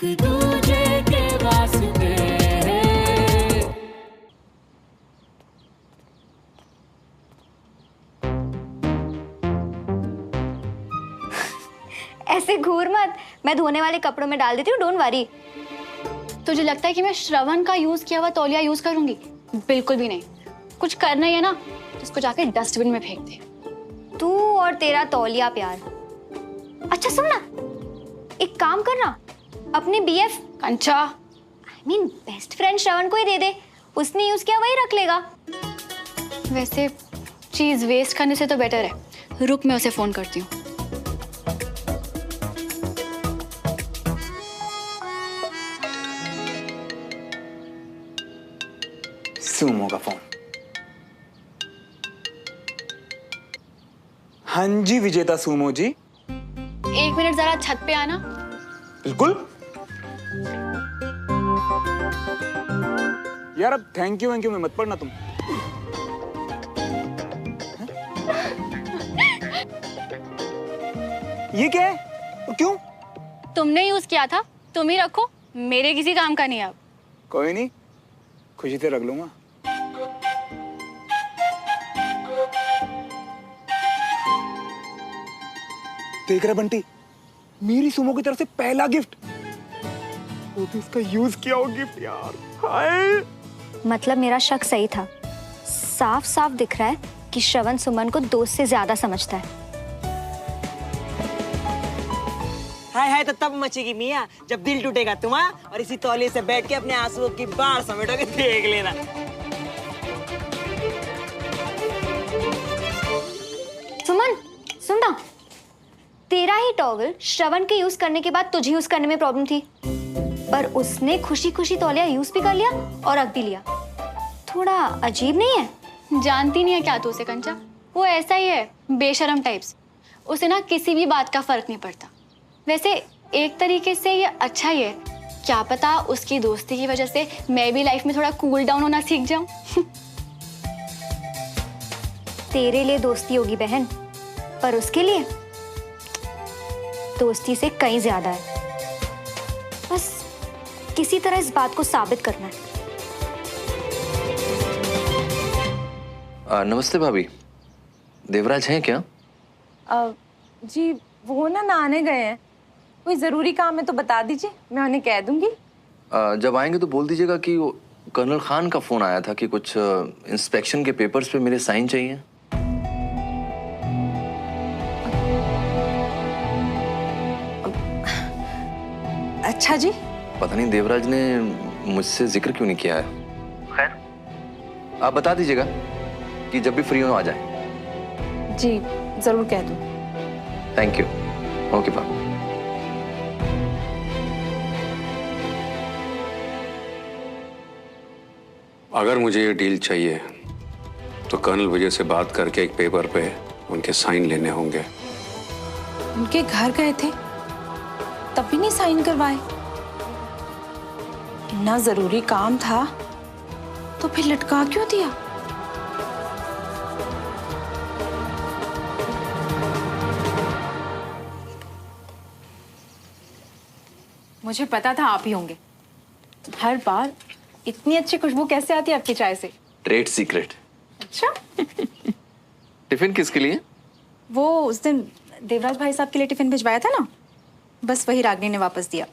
एक दूजे के वास्ते। ऐसे घूर मत, मैं धोने वाले कपड़ों में डाल देती हूँ, डोंट वरी। तुझे लगता है कि मैं श्रवण का यूज किया हुआ तौलिया यूज करूंगी? बिल्कुल भी नहीं। कुछ करना ही है ना, इसको जाके डस्टबिन में फेंक दे। तू और तेरा तौलिया प्यार। अच्छा सुन ना, एक काम करना, अपने बीएफ कंचा, आई मीन बेस्ट फ्रेंड श्रवण को ही दे दे, उसने यूज किया वही रख लेगा। वैसे चीज वेस्ट करने से तो बेटर है। रुक, मैं उसे फोन करती हूँ। सुमो का फोन। हाँ जी विजेता सुमो जी। 1 मिनट जरा छत पे आना। बिल्कुल। यार अब थैंक यू में मत पढ़ना तुम। ये क्या है और क्यों? तुमने यूज किया था, तुम ही रखो, मेरे किसी काम का नहीं। अब कोई नहीं, खुशी से रख लूंगा। देख रहा बंटी, मेरी सुमो की तरफ से पहला गिफ्ट, वो भी इसका यूज किया हो गिफ्ट यार। हाय, मतलब मेरा शक सही था, साफ साफ दिख रहा है कि श्रवण सुमन को दोस्त से ज्यादा समझता है। हाय हाय तो तब मचेगी मियाँ जब दिल टूटेगा तुम्हारा, और इसी तौलिए से बैठ के अपने आंसुओं की बाढ़ समेटोगे, देख लेना। सुमन सुन ना, तेरा ही टॉवल श्रवण के यूज करने के बाद तुझे यूज करने में प्रॉब्लम थी, पर उसने खुशी खुशी तौलिया यूज भी कर लिया और रख भी लिया। थोड़ा अजीब नहीं है? जानती नहीं है क्या तू उसे कंचा, वो ऐसा ही है, बेशरम टाइप्स। उसे ना किसी भी बात का फर्क नहीं पड़ता। वैसे एक तरीके से ये अच्छा ही है, क्या पता उसकी दोस्ती की वजह से मैं भी लाइफ में थोड़ा कूल डाउन होना सीख जाऊं। तेरे लिए दोस्ती होगी बहन, पर उसके लिए दोस्ती से कहीं ज्यादा है। बस किसी तरह इस बात को साबित करना है। नमस्ते भाभी, देवराज हैं क्या? जी वो ना नहाने गए हैं, कोई जरूरी काम है तो बता दीजिए, मैं उन्हें कह दूंगी। जब आएंगे तो बोल दीजिएगा कि कर्नल खान का फोन आया था कि कुछ इंस्पेक्शन के पेपर्स पे मेरे साइन चाहिए। अच्छा जी। पता नहीं देवराज ने मुझसे जिक्र क्यों नहीं किया है। खैर आप बता दीजिएगा कि जब भी फ्री हो आ जाए। जी जरूर कह दूं। Thank you. Okay bye. अगर मुझे ये डील चाहिए तो कर्नल विजय से बात करके एक पेपर पे उनके साइन लेने होंगे। उनके घर गए थे तब भी नहीं साइन करवाए? इतना जरूरी काम था तो फिर लटका क्यों दिया? मुझे पता था आप ही होंगे। हर बार इतनी अच्छी खुशबू कैसे आती है आपकी चाय से? Trade secret. अच्छा। टिफिन किसके लिए? वो उस दिन देवराज भाई साहब के लिए टिफिन भिजवाया था ना, बस वही रागिनी ने वापस दिया।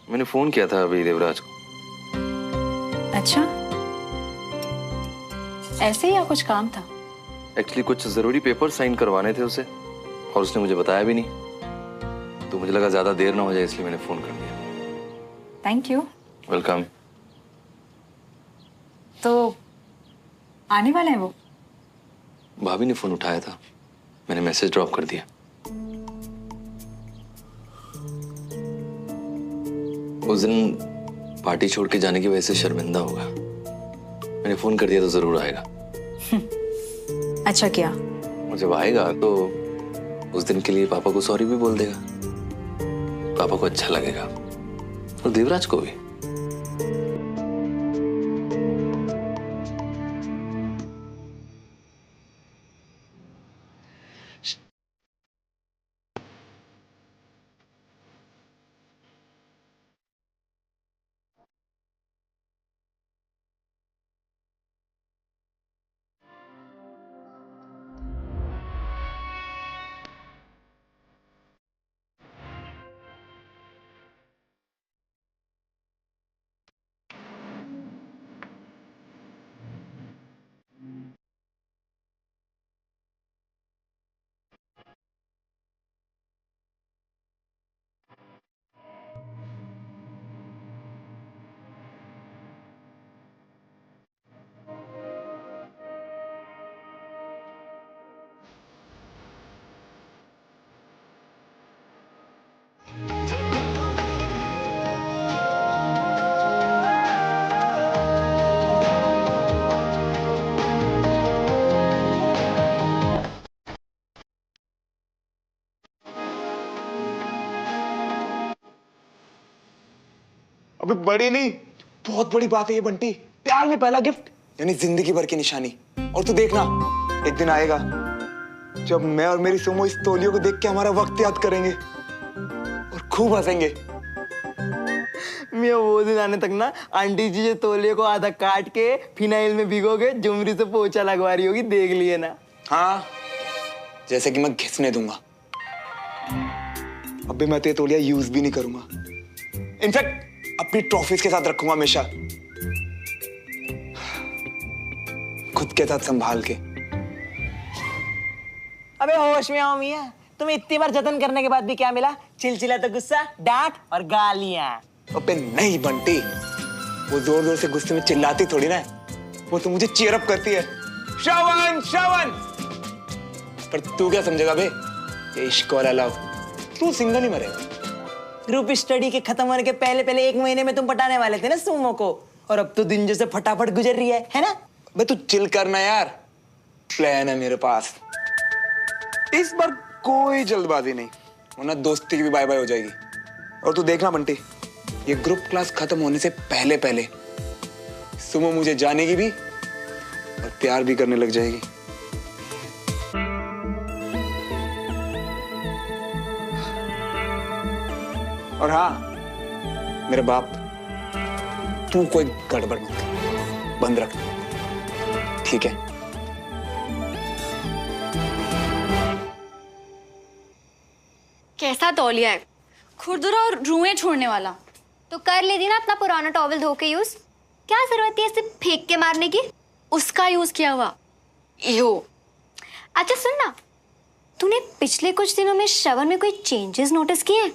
मैंने फोन किया था अभी देवराज को। अच्छा, ऐसे ही या कुछ काम था? एक्चुअली कुछ जरूरी पेपर साइन करवाने थे उसे, और उसने मुझे बताया भी नहीं, तो मुझे लगा ज्यादा देर ना हो जाए, इसलिए मैंने फोन कर दिया। Thank you. वेलकम। तो आने वाले हैं वो? भाभी ने फोन उठाया था, मैंने मैसेज ड्रॉप कर दिया। उस दिन पार्टी छोड़ के जाने की वजह से शर्मिंदा होगा, मैंने फोन कर दिया तो जरूर आएगा। अच्छा किया। और जब आएगा तो उस दिन के लिए पापा को सॉरी भी बोल देगा, पापा को अच्छा लगेगा और देवराज को भी। अबे बड़ी नहीं, बहुत बड़ी बात है ये बंटी। प्यार में पहला गिफ्ट यानी जिंदगी भर की निशानी। और तू देखना, एक दिन आएगा जब मैं और मेरी सुमो इस तौलियों को देख के हमारा वक्त याद करेंगे और खूब हंसेंगे। मैं वो दिन आने तक ना आंटी जी जो तौलिए को आधा काट के फिनाइल में भिगोगे जुमरी से पोछा लगवा रही होगी, देख लिए ना। हाँ, जैसे कि मैं घिसने दूंगा। अबे मैं तो ये तौलिया यूज भी नहीं करूंगा, इनफैक्ट अपनी ट्रॉफीज के साथ रखूंगा हमेशा, खुद के साथ संभाल के। अबे होश में आओ मियां, तुम्हें इतनी बार जतन करने के बाद भी क्या मिला? चिलचिलाता गुस्सा, डांट और गालियां। अबे नहीं बंटी, वो जोर जोर से गुस्से में चिल्लाती थोड़ी ना है, वो तो मुझे चीयर अप करती है, श्रवण श्रवण। पर तू क्या समझेगा बे, ये इश्क वाला लव, तू सिंगल ही मरेगा। ग्रुप स्टडी के खत्म होने के पहले पहले 1 महीने में तुम पटाने वाले थे ना सुमो को, और अब तो दिन जैसे फटाफट गुजर रही है ना? बे तू चिल करना यार, प्लान है मेरे पास। इस बार कोई जल्दबाजी नहीं, वरना दोस्ती की भी बाय बाय हो जाएगी। और तू देखना बंटी, ये ग्रुप क्लास खत्म होने से पहले पहले सुमो मुझे जानेगी भी और प्यार भी करने लग जाएगी। और हाँ मेरे बाप, तू कोई गड़बड़ मत कर, बंद रख, ठीक है? कैसा तौलिया है, खुरदुरा और रुएं छोड़ने वाला। तो कर लेती ना अपना पुराना टॉवल धो के यूज, क्या जरूरत है इसे फेंक के मारने की? उसका यूज किया हुआ। यो। अच्छा सुन ना, तूने पिछले कुछ दिनों में श्रवण में कोई चेंजेस नोटिस किए हैं?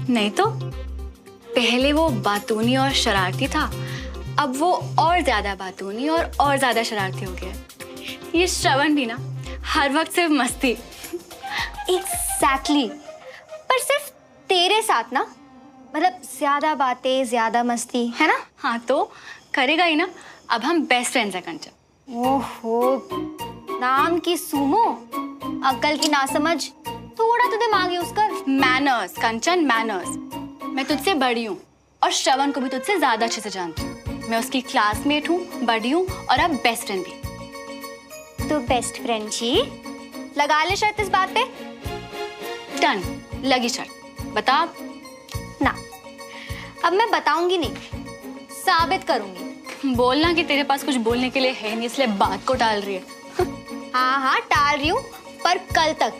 नहीं तो, पहले वो बातूनी और शरारती था, अब वो और ज्यादा बातूनी और ज्यादा शरारती हो गया। ये श्रवण भी ना हर वक्त सिर्फ मस्ती। एग्जैक्टली, पर सिर्फ तेरे साथ ना, मतलब ज्यादा बातें ज्यादा मस्ती, है ना? हाँ तो करेगा ही ना, अब हम बेस्ट फ्रेंड्स हैं कंचन। ओहो, नाम की सुमो, अक्ल की नासमझ, थोड़ा तो दिमाग यूज कर। मैनर्स कंचन, मैनर्स। मैं तुझसे बड़ी हूँ और श्रवण को भी तुझसे ज्यादा अच्छे से जानती हूँ। मैं उसकी क्लासमेट हूँ, बड़ी हूँ और अब बेस्ट फ्रेंड भी। तो बेस्ट फ्रेंड जी, लगा ले शर्त इस बात पे? डन, लगी शर्त। बता ना, अब मैं बताऊंगी नहीं, साबित करूंगी। बोलना कि तेरे पास कुछ बोलने के लिए है नहीं, इसलिए बात को टाल रही है। हाँ हाँ टाल रही हूँ, पर कल तक।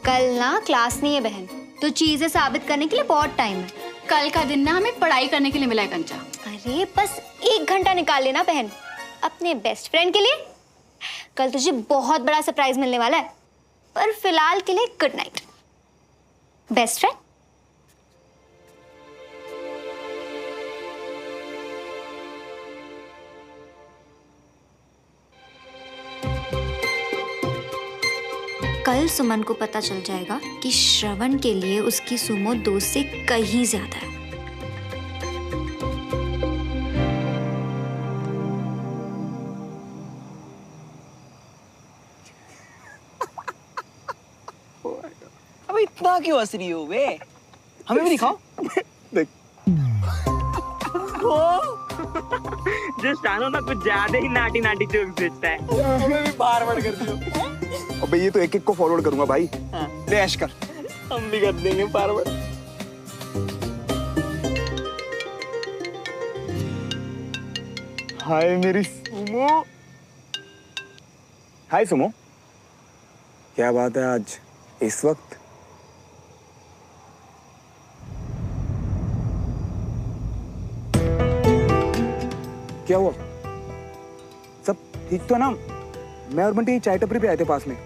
कल ना क्लास नहीं है बहन, तो चीजें साबित करने के लिए बहुत टाइम है। कल का दिन ना हमें पढ़ाई करने के लिए मिला है कंचा। अरे बस 1 घंटा निकाल लेना बहन, अपने बेस्ट फ्रेंड के लिए। कल तुझे बहुत बड़ा सरप्राइज मिलने वाला है, पर फिलहाल के लिए गुड नाइट बेस्ट फ्रेंड। कल सुमन को पता चल जाएगा कि श्रवण के लिए उसकी सुमो दोस्त से कहीं ज्यादा है। अब इतना क्यों हंस रही हो बे? हमें भी दिखाओ। देख, जो शानो ना कुछ ज्यादा ही नाटी नाटी जोक्स भेजता है। हमें भी फॉरवर्ड कर दियो। अबे ये तो एक एक को फॉरवर्ड करूंगा भाई। हाँ। ले ऐश कर। हम भी कर देंगे फॉरवर्ड। हाय मेरी सुमो। हाय सुमो, क्या बात है आज इस वक्त? क्या हुआ? सब ठीक तो ना? मैं और बंटी चाय टपरी पे आए थे पास में।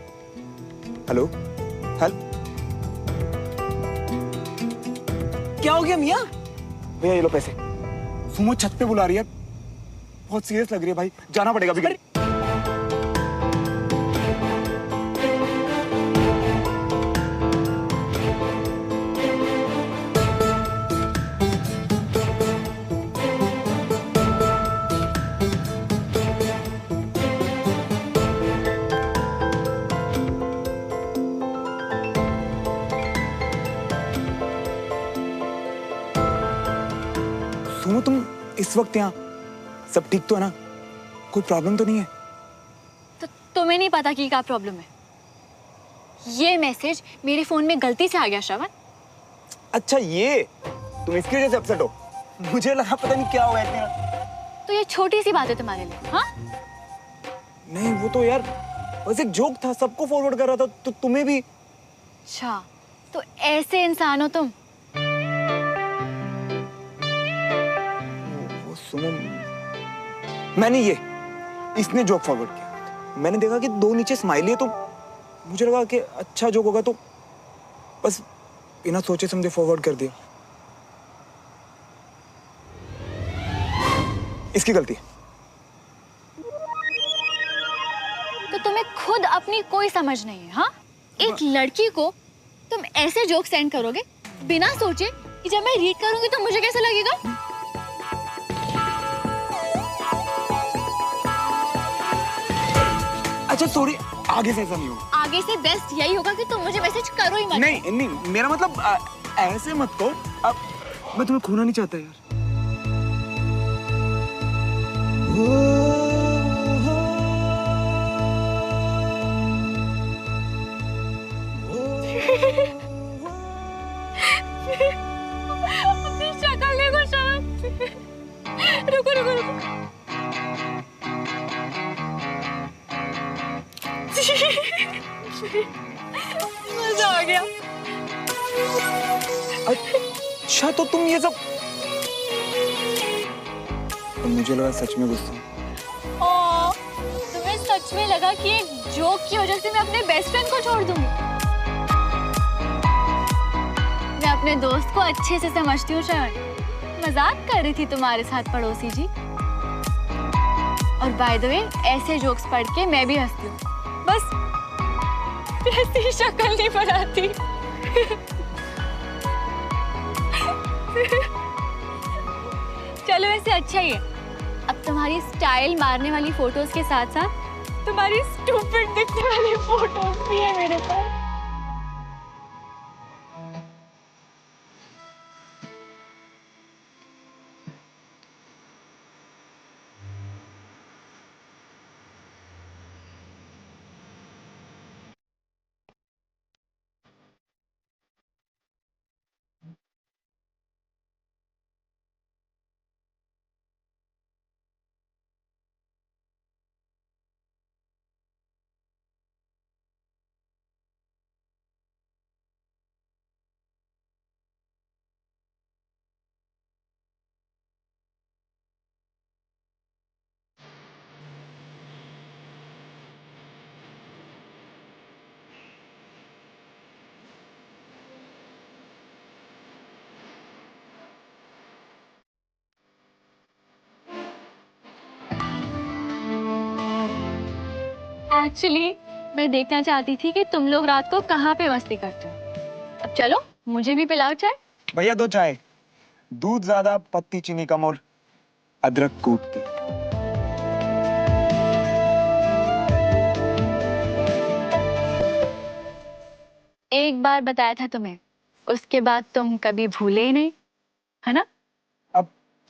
हेलो क्या हो गया मियां? भैया ये लो पैसे। सुमो छत पे बुला रही है, बहुत सीरियस लग रही है भाई, जाना पड़ेगा अभी। सुनो, तुम इस वक्त यहाँ सब ठीक तो है ना? कोई प्रॉब्लम तो नहीं है? तो तुम्हें नहीं पता कि क्या प्रॉब्लम है? ये मैसेज मेरे फोन में गलती से आ गया श्रवण। अच्छा, ये तुम इसकी वजह से अपसेट हो? मुझे लगा पता नहीं क्या हुआ इतना। तो ये छोटी सी बात है तुम्हारे लिए, हाँ? नहीं, वो तो यार बस एक जोक था, सबको फॉरवर्ड कर रहा था, तो तुम्हें भी। अच्छा, तो ऐसे इंसान हो तुम? वो सुनो, मैंने ये इसने जोक फॉरवर्ड किया, मैंने देखा कि दो नीचे स्माइली है, तो मुझे लगा कि अच्छा जोक होगा, तो बस बिना सोचे समझे फॉरवर्ड कर दिया। इसकी गलती है। तो तुम्हें खुद अपनी कोई समझ नहीं है, हाँ? एक लड़की को तुम ऐसे जोक सेंड करोगे बिना सोचे कि जब मैं रीड करूंगी तो मुझे कैसा लगेगा? अच्छा सॉरी, आगे से ऐसा नहीं होगा। आगे से बेस्ट यही होगा कि तुम मुझे मैसेज करो ही मत। नहीं नहीं, मेरा मतलब ऐसे मत कहो। अब मैं तुम्हें खोना नहीं चाहता यार। अपनी शक्ल देखो श्रवण। रुको रुको रुको। मजा आ गया। अच्छा, तो तुम ये सब, मुझे लगा सच में गुस्सा। ओ, तुम्हें सच में लगा कि एक जोक की वजह से मैं अपने बेस्ट फ्रेंड को छोड़ दूंगी? मैं अपने दोस्त को अच्छे से समझती हूँ श्रवण, मजाक कर रही थी तुम्हारे साथ पड़ोसी जी। और बाय द वे, ऐसे जोक्स पढ़ के मैं भी हंसती हूँ, बस वैसी शक्ल नहीं बनाती। चलो, वैसे अच्छा ही है, अब तुम्हारी स्टाइल मारने वाली फोटोज के साथ साथ तुम्हारी स्टूपिड दिखने वाली फोटोज भी है मेरे पास। एक्चुअली मैं देखना चाहती थी कि तुम लोग रात को कहाँ पे मस्ती करते हो। अब चलो, मुझे भी पिलाओ चाय। भैया 2 चाय, दूध ज्यादा, पत्ती चीनी कम और अदरक कूट के। एक बार बताया था तुम्हें, उसके बाद तुम कभी भूले ही नहीं, है ना? अब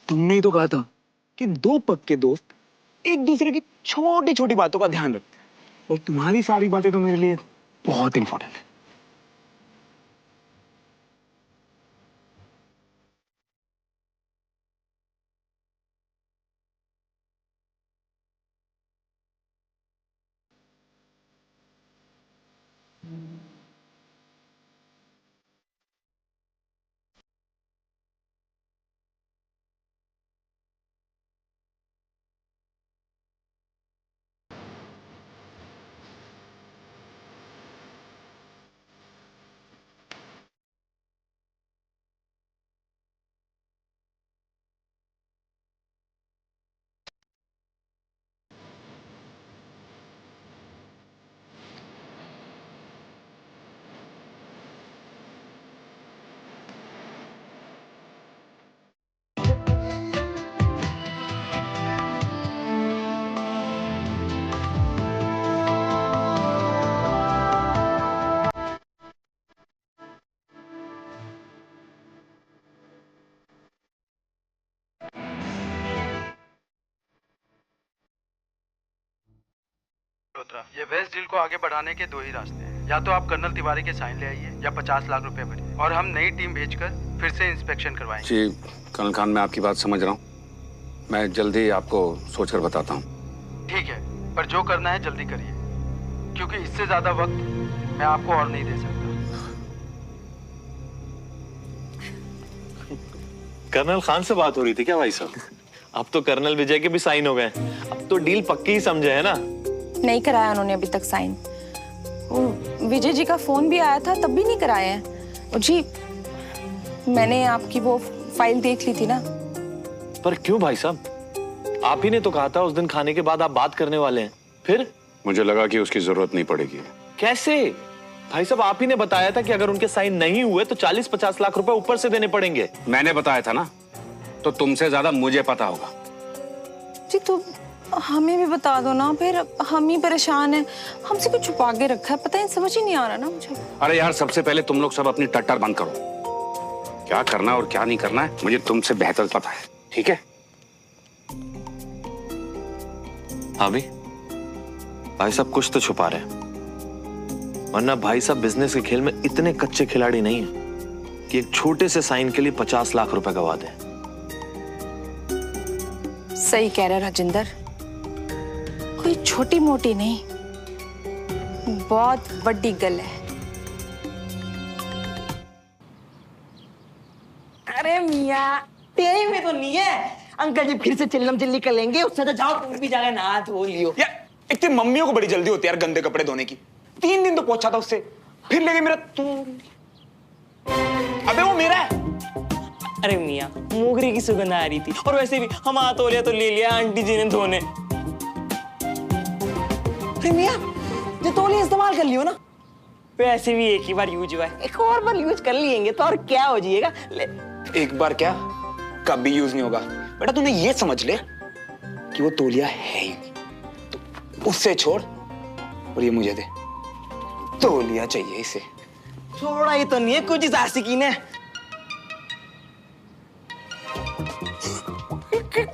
तुमने ही तो कहा था कि 2 पक्के दोस्त एक दूसरे की छोटी छोटी बातों का ध्यान रखते हैं, और तुम्हारी सारी बातें तो मेरे लिए बहुत इंपॉर्टेंट है। मल्होत्रा, ये वेस्ट डील को आगे बढ़ाने के दो ही रास्ते हैं। या तो आप कर्नल तिवारी के साइन ले आइए या 50 लाख रुपए भरिए और हम नई टीम भेजकर फिर से इंस्पेक्शन करवाएंगे। जी कर्नल खान, मैं आपकी बात समझ रहा हूँ। मैं जल्दी आपको सोचकर बताता हूँ। ठीक है, पर जो करना है जल्दी करिए, क्योंकि इससे ज्यादा वक्त मैं आपको और नहीं दे सकता। कर्नल खान से बात हो रही थी क्या भाई साहब? अब तो कर्नल विजय के भी साइन हो गए। अब तो डील पक्की ही समझे है ना? नहीं कराया उन्होंने अभी तक साइन। वो विजय जी का फोन भी आया था, तब भी नहीं कराया है। जी मैंने आपकी वो फाइल देख ली थी ना। पर क्यों भाई साहब? आप ही ने तो कहा था उस दिन खाने के बाद आप बात करने वाले हैं। फिर मुझे लगा कि उसकी जरूरत नहीं पड़ेगी। कैसे? भाई साहब आप ही ने बताया था कि अगर उनके साइन नहीं हुए तो 40-50 लाख रुपए ऊपर से देने पड़ेंगे। मैंने बताया था ना, तो तुमसे ज्यादा मुझे पता होगा। जी तो हमें भी बता दो ना, फिर हम ही परेशान हैं। हमसे कुछ छुपा के रखा है, पता है, समझ ही नहीं आ रहा ना मुझे। अरे यार, सबसे पहले तुम लोग सब अपनी टट्टर बंद करो। क्या करना और क्या नहीं करना है मुझे तुमसे बेहतर पता है, ठीक है? हाँ भाई साहब कुछ तो छुपा रहे हैं, वरना भाई साहब बिजनेस के खेल में इतने कच्चे खिलाड़ी नहीं है कि एक छोटे से साइन के लिए 50 लाख रुपए गवा दें। सही कह रहे राजेंद्र, कोई छोटी मोटी नहीं, बहुत बड़ी गल है। अरे मियाँ, तेरे में तो नहीं है। अंकल जी फिर से चिल्लम चिल्ली कर लेंगे, उससे तो जाओ तुम भी जाके नहा धो लियो। यार इतनी मम्मियों को बड़ी जल्दी होती है यार गंदे कपड़े धोने की। 3 दिन तो पहुंचा था उससे, फिर ले गई मेरा। तू अबे वो मेरा है। अरे मियाँ, मोगरे की सुगंध आ रही थी, और वैसे भी हम हाथ धो लिया तो ले लिया आंटी जी ने धोने। अरे मियाँ, जो तौलिया इस्तेमाल कर लियो ना, वैसे भी एक ही बार यूज हुआ है, एक और बार यूज कर लेंगे तो और क्या हो जाएगा। एक बार क्या, कभी यूज नहीं होगा बेटा। तूने ये समझ ले कि वो तौलिया है ही नहीं, तो उससे छोड़ और ये मुझे दे। तौलिया चाहिए इसे। छोड़ा ही तो नहीं है, कुछ आशिकीन है।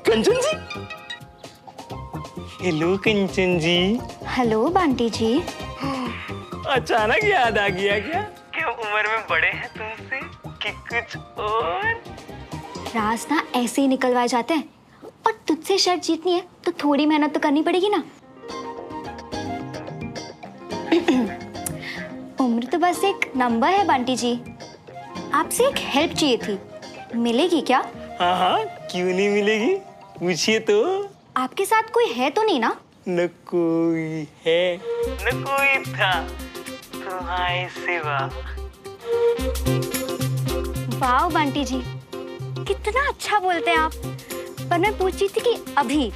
कंचन जी, हेलो कंचन जी। हेलो बंटी जी। अचानक याद आ गया क्या? क्या उम्र में बड़े हैं तुमसे कि कुछ और? राज ना ऐसे ही निकलवाए जाते हैं, और तुझसे शर्त जीतनी है तो थोड़ी मेहनत तो करनी पड़ेगी ना। उम्र तो बस एक नंबर है बंटी जी। आपसे एक हेल्प चाहिए थी, मिलेगी क्या? हाँ हाँ, क्यों नहीं मिलेगी, पूछिए तो। आपके साथ कोई है तो नहीं ना? न कोई है न कोई था तुम्हारे सिवा। वाह बंटी जी, कितना अच्छा बोलते हैं आप। पर मैं पूछ रही थी कि अभी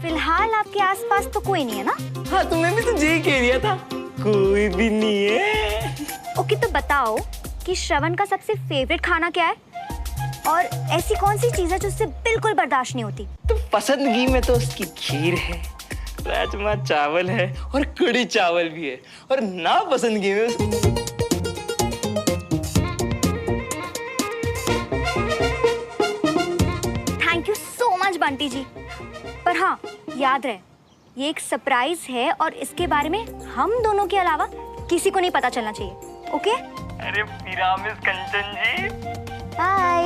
फिलहाल आपके आसपास तो कोई नहीं है ना? हाँ, तुम्हें भी तो यही कह दिया था, कोई भी नहीं है। ओके, तो बताओ कि श्रवण का सबसे फेवरेट खाना क्या है, और ऐसी कौन सी चीज है जो उससे बिल्कुल बर्दाश्त नहीं होती? तो पसंदगी में तो उसकी खीर है, राजमा चावल है, और कड़ी चावल भी है, और ना पसंदगी में thank you so much Bunty ji. पर हाँ, याद रहे ये एक सरप्राइज है, और इसके बारे में हम दोनों के अलावा किसी को नहीं पता चलना चाहिए। ओके? अरे पिरामिस कंचन जी। बाय।